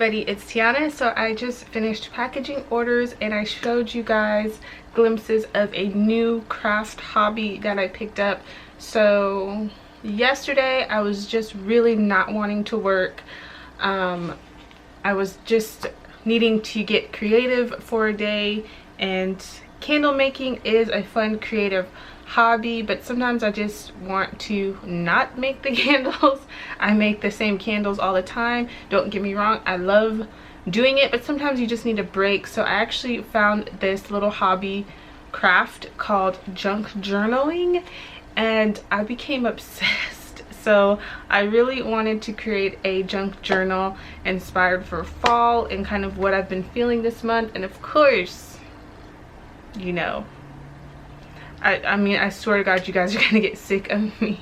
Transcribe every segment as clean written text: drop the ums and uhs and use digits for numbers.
everybody, it's Tiana. So I just finished packaging orders and I showed you guys glimpses of a new craft hobby that I picked up. So yesterday I was just really not wanting to work. I was just needing to get creative for a day, and candle making is a fun creative hobby, but sometimes I just want to not make the candles. I make the same candles all the time. Don't get me wrong, I love doing it, but sometimes you just need a break. So I actually found this little hobby craft called junk journaling and I became obsessed. So I really wanted to create a junk journal inspired for fall and kind of what I've been feeling this month. And of course, you know, I mean, I swear to God, you guys are gonna get sick of me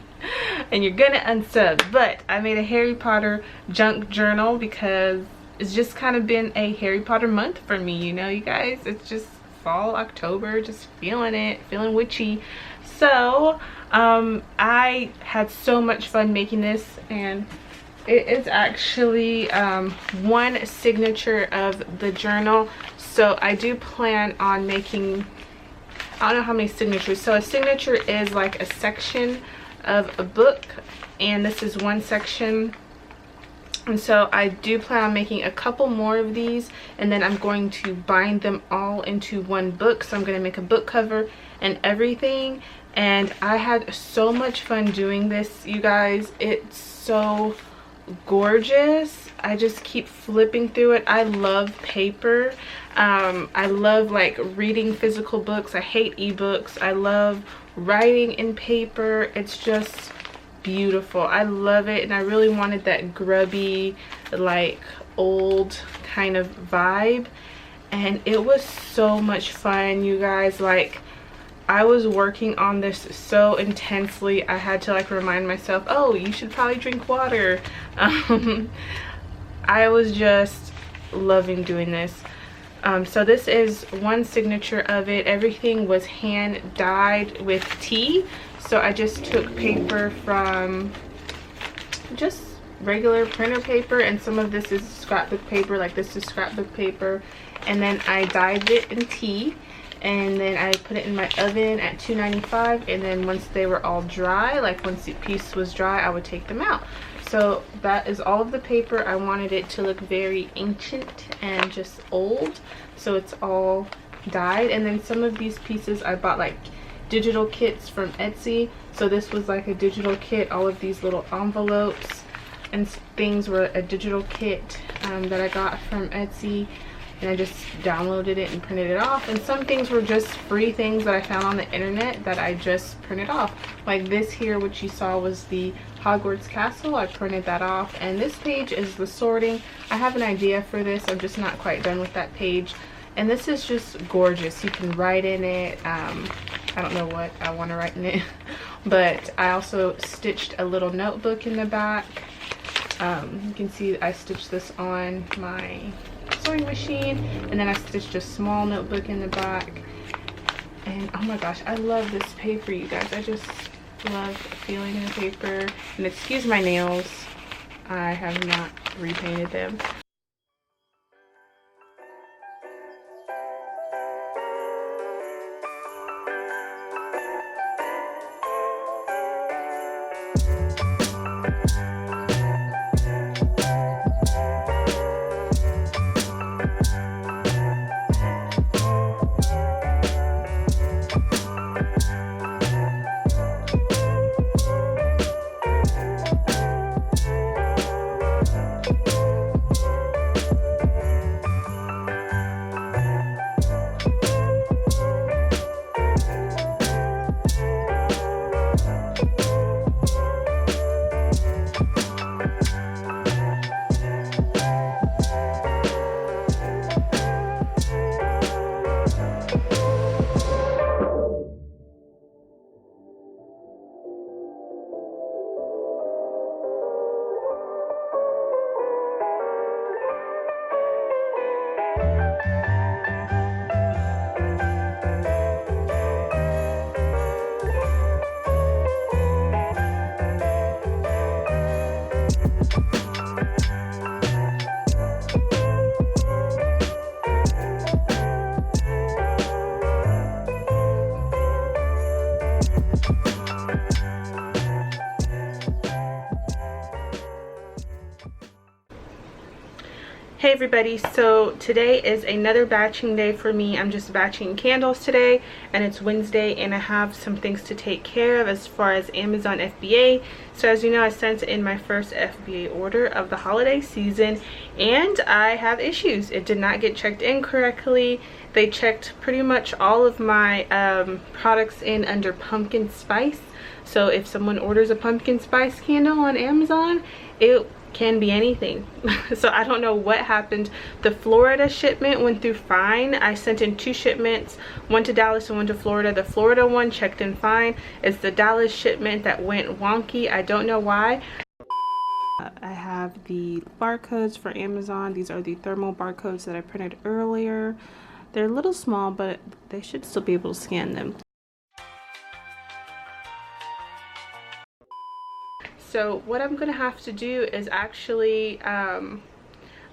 and you're gonna unsub. But I made a Harry Potter junk journal because it's just kind of been a Harry Potter month for me, you know, you guys. It's just fall, October, just feeling it, feeling witchy. So I had so much fun making this, and it is actually one signature of the journal. So I do plan on making, I don't know how many signatures. So a signature is like a section of a book, and this is one section. And so I do plan on making a couple more of these, and then I'm going to bind them all into one book. So I'm going to make a book cover and everything. And I had so much fun doing this, you guys. It's so gorgeous. I just keep flipping through it. I love paper. I love like reading physical books. I hate ebooks. I love writing in paper. It's just beautiful. I love it, and I really wanted that grubby, like old kind of vibe, and it was so much fun, you guys. Like, I was working on this so intensely. I had to like remind myself, oh, you should probably drink water. I was just loving doing this. So this is one signature of it. Everything was hand dyed with tea. So I just took paper from just regular printer paper, and some of this is scrapbook paper, like this is scrapbook paper, and then I dyed it in tea, and then I put it in my oven at 295, and then once they were all dry, like once the piece was dry, I would take them out. So that is all of the paper. I wanted it to look very ancient and just old, so it's all dyed. And then some of these pieces I bought like digital kits from Etsy. So this was like a digital kit. All of these little envelopes and things were a digital kit that I got from Etsy, and I just downloaded it and printed it off. And some things were just free things that I found on the internet that I just printed off. Like this here, which you saw was the Hogwarts Castle. I printed that off. And this page is the sorting. I have an idea for this. I'm just not quite done with that page. And this is just gorgeous. You can write in it. I don't know what I want to write in it. But I also stitched a little notebook in the back. You can see I stitched this on my sewing machine, and then I stitched a small notebook in the back. And oh my gosh, I love this paper, you guys. I just love feeling the paper. And excuse my nails, I have not repainted them. Hey everybody, so today is another batching day for me. I'm just batching candles today, and it's Wednesday, and I have some things to take care of as far as Amazon FBA. So as you know, I sent in my first FBA order of the holiday season, and I have issues. It did not get checked in correctly. They checked pretty much all of my products in under pumpkin spice. So if someone orders a pumpkin spice candle on Amazon, it can be anything. So I don't know what happened. The Florida shipment went through fine. I sent in 2 shipments, one to Dallas and one to Florida. The Florida one checked in fine. It's the Dallas shipment that went wonky. I don't know why. I have the barcodes for Amazon. These are the thermal barcodes that I printed earlier. They're a little small, but they should still be able to scan them. So what I'm gonna have to do is actually, I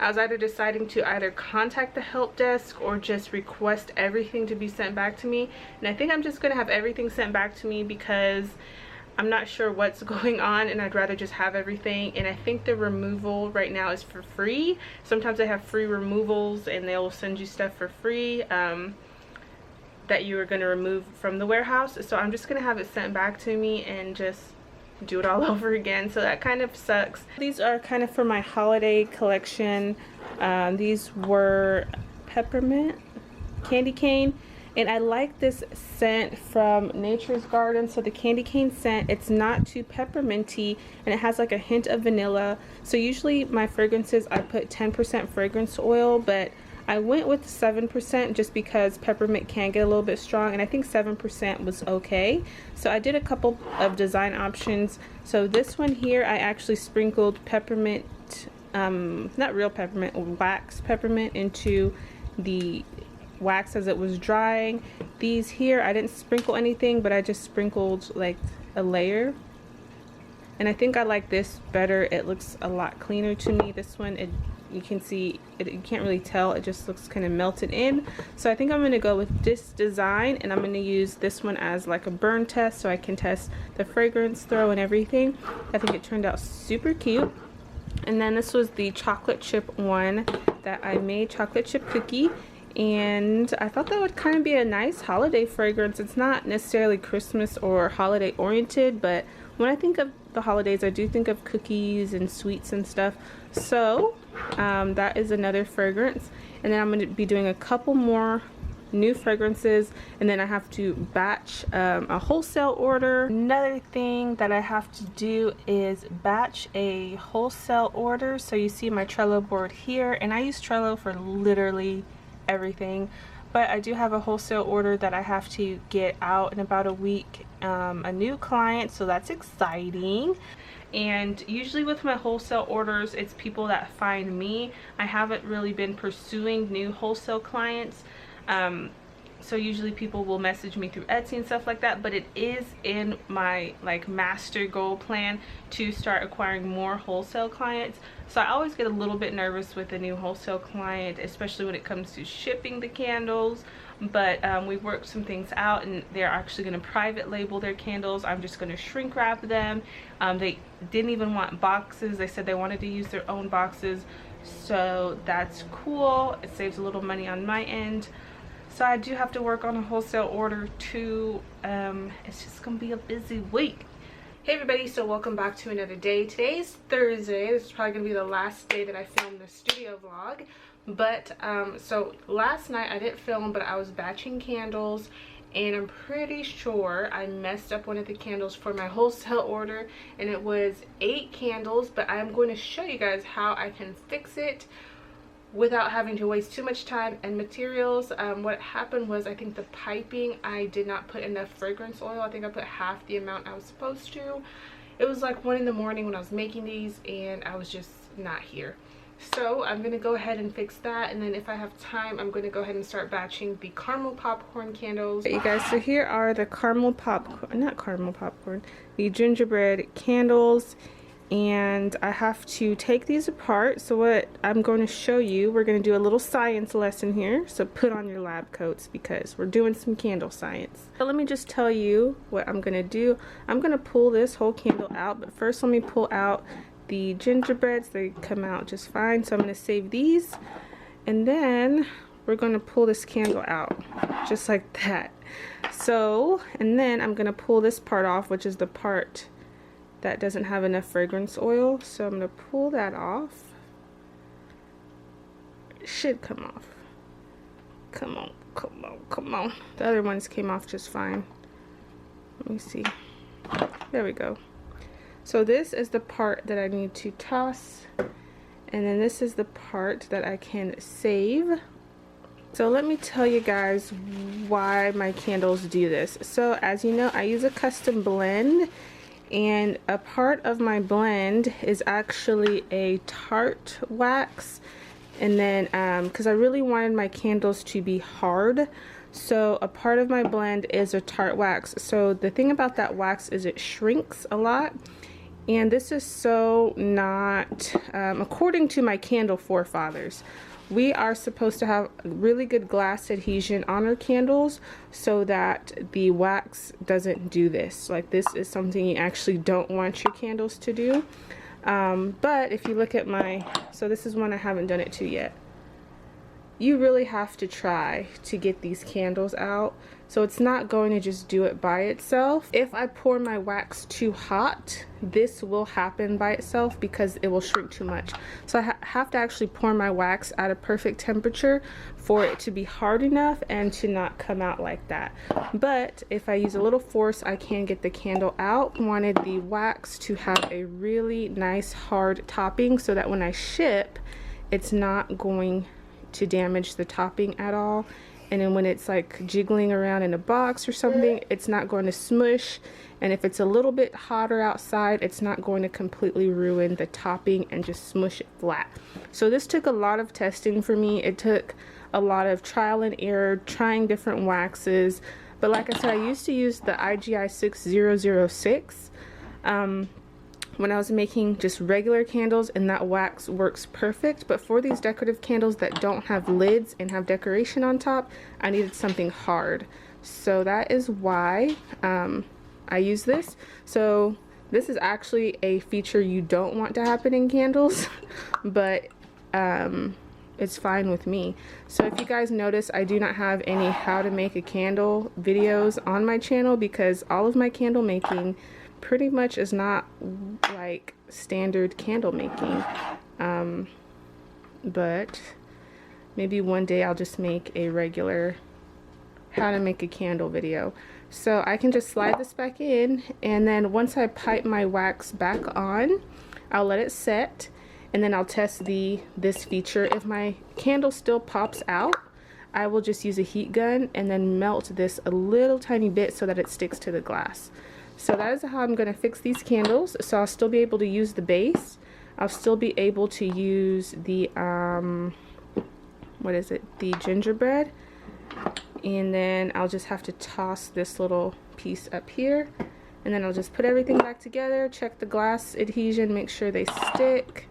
was either deciding to either contact the help desk or just request everything to be sent back to me. And I think I'm just gonna have everything sent back to me because I'm not sure what's going on, and I'd rather just have everything. And I think the removal right now is for free. Sometimes they have free removals and they'll send you stuff for free that you are gonna remove from the warehouse. So I'm just gonna have it sent back to me and just do it all over again. So that kind of sucks. These are kind of for my holiday collection. These were peppermint candy cane, and I like this scent from Nature's Garden. So the candy cane scent, it's not too pepperminty, and it has like a hint of vanilla. So usually my fragrances, I put 10% fragrance oil, but I went with 7% just because peppermint can get a little bit strong, and I think 7% was okay. So I did a couple of design options. So this one here, I actually sprinkled peppermint, not real peppermint, wax peppermint into the wax as it was drying. These here, I didn't sprinkle anything, but I just sprinkled like a layer. And I think I like this better. It looks a lot cleaner to me. This one, you can see it, you can't really tell, it just looks kind of melted in. So I think I'm going to go with this design, and I'm going to use this one as like a burn test so I can test the fragrance throw and everything. I think it turned out super cute. And then this was the chocolate chip one that I made, chocolate chip cookie, and I thought that would kind of be a nice holiday fragrance. It's not necessarily Christmas or holiday oriented, but when I think of the holidays, I do think of cookies and sweets and stuff. So that is another fragrance. And then I'm going to be doing a couple more new fragrances, and then I have to batch a wholesale order. Another thing that I have to do is batch a wholesale order. So you see my Trello board here, and I use Trello for literally everything, but I do have a wholesale order that I have to get out in about a week, a new client, so that's exciting. And usually with my wholesale orders, it's people that find me. I haven't really been pursuing new wholesale clients, so usually people will message me through Etsy and stuff like that, but it is in my like master goal plan to start acquiring more wholesale clients. So I always get a little bit nervous with a new wholesale client, especially when it comes to shipping the candles, but we've worked some things out, and they're actually going to private label their candles. I'm just going to shrink wrap them. They didn't even want boxes. They said they wanted to use their own boxes, so that's cool. It saves a little money on my end. So I do have to work on a wholesale order too. It's just gonna be a busy week. Hey everybody, so welcome back to another day. Today is Thursday. This is probably gonna be the last day that I filmed the studio vlog. But so last night I didn't film, but I was batching candles, and I'm pretty sure I messed up one of the candles for my wholesale order, and it was 8 candles. But I'm going to show you guys how I can fix it without having to waste too much time and materials. What happened was, I think the piping, I did not put enough fragrance oil. I think I put half the amount I was supposed to. It was like 1 in the morning when I was making these, and I was just not here. So I'm gonna go ahead and fix that, and then if I have time, I'm gonna go ahead and start batching the caramel popcorn candles. Okay, you guys, so here are the caramel popcorn, not caramel popcorn, the gingerbread candles. And I have to take these apart. So what I'm going to show you, we're going to do a little science lesson here. So put on your lab coats because we're doing some candle science. So let me just tell you what I'm going to do. I'm going to pull this whole candle out, but first let me pull out the gingerbreads. They come out just fine. So I'm going to save these. And then we're going to pull this candle out just like that. So, and then I'm going to pull this part off, which is the part that doesn't have enough fragrance oil. So I'm going to pull that off. It should come off. Come on, come on, come on. The other ones came off just fine. Let me see. There we go. So this is the part that I need to toss. And then this is the part that I can save. So let me tell you guys why my candles do this. So as you know, I use a custom blend, and a part of my blend is actually a tart wax. And then because I really wanted my candles to be hard, so a part of my blend is a tart wax. So the thing about that wax is it shrinks a lot. And this is so not, according to my candle forefathers, we are supposed to have really good glass adhesion on our candles so that the wax doesn't do this. Like, this is something you actually don't want your candles to do. But if you look at my, so this is one I haven't done it to yet. You really have to try to get these candles out. So it's not going to just do it by itself. If I pour my wax too hot, this will happen by itself because it will shrink too much. So I have to actually pour my wax at a perfect temperature for it to be hard enough and to not come out like that. But if I use a little force, I can get the candle out. I wanted the wax to have a really nice hard topping so that when I ship, it's not going to damage the topping at all. And then when it's like jiggling around in a box or something, it's not going to smush. And if it's a little bit hotter outside, it's not going to completely ruin the topping and just smush it flat. So this took a lot of testing for me. It took a lot of trial and error, trying different waxes. But like I said, I used to use the IGI 6006 when I was making just regular candles, and that wax works perfect. But for these decorative candles that don't have lids and have decoration on top, I needed something hard. So that is why I use this. So this is actually a feature you don't want to happen in candles, but it's fine with me. So if you guys notice, I do not have any how to make a candle videos on my channel because all of my candle making pretty much is not like standard candle making. But maybe one day I'll just make a regular how to make a candle video. So I can just slide this back in, and then once I pipe my wax back on, I'll let it set, and then I'll test this feature. If my candle still pops out, I will just use a heat gun and then melt this a little tiny bit so that it sticks to the glass. So that is how I'm going to fix these candles. So I'll still be able to use the base. I'll still be able to use the, what is it? The gingerbread. And then I'll just have to toss this little piece up here. And then I'll just put everything back together, check the glass adhesion, make sure they stick.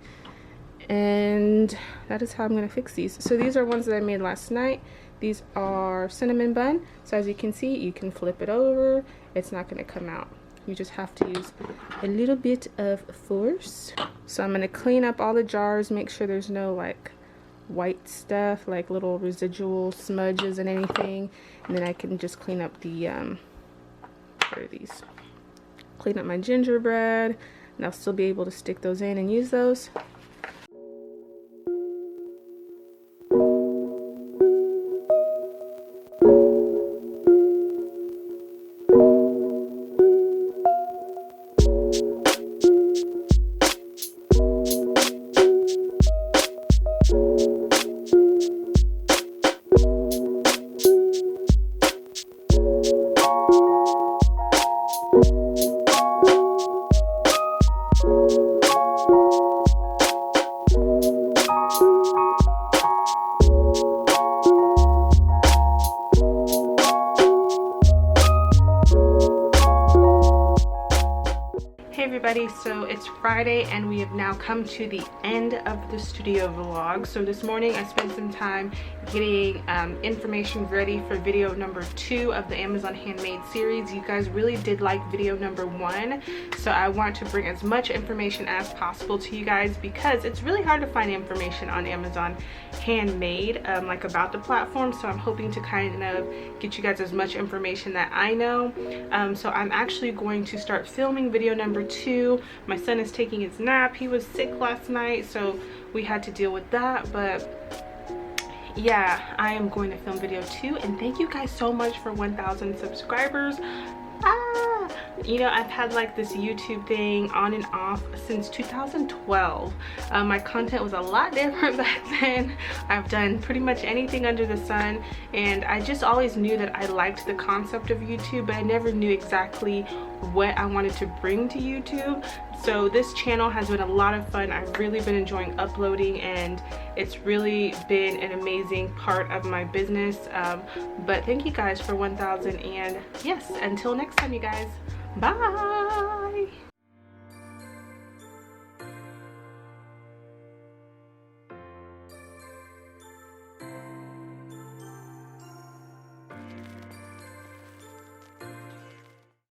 And that is how I'm going to fix these. So these are ones that I made last night. These are cinnamon bun. So as you can see, you can flip it over. It's not going to come out. You just have to use a little bit of force. So I'm going to clean up all the jars, make sure there's no like white stuff, like little residual smudges and anything. And then I can just clean up the, what are these? Clean up my gingerbread, and I'll still be able to stick those in and use those. everybody. So it's Friday and we have now come to the end of the studio vlog. So this morning I spent some time getting information ready for video number 2 of the Amazon Handmade series. You guys really did like video number 1, so I want to bring as much information as possible to you guys because it's really hard to find information on Amazon Handmade, like about the platform. So I'm hoping to kind of get you guys as much information that I know. So I'm actually going to start filming video number 2. My son is taking his nap. He was sick last night, so we had to deal with that. But yeah, I am going to film video 2, and thank you guys so much for 1,000 subscribers. You know, I've had like this YouTube thing on and off since 2012. My content was a lot different back then. I've done pretty much anything under the sun, and I just always knew that I liked the concept of YouTube, but I never knew exactly what I wanted to bring to YouTube. So this channel has been a lot of fun. I've really been enjoying uploading, and it's really been an amazing part of my business. But thank you guys for 1,000, and yes, until next time you guys, bye.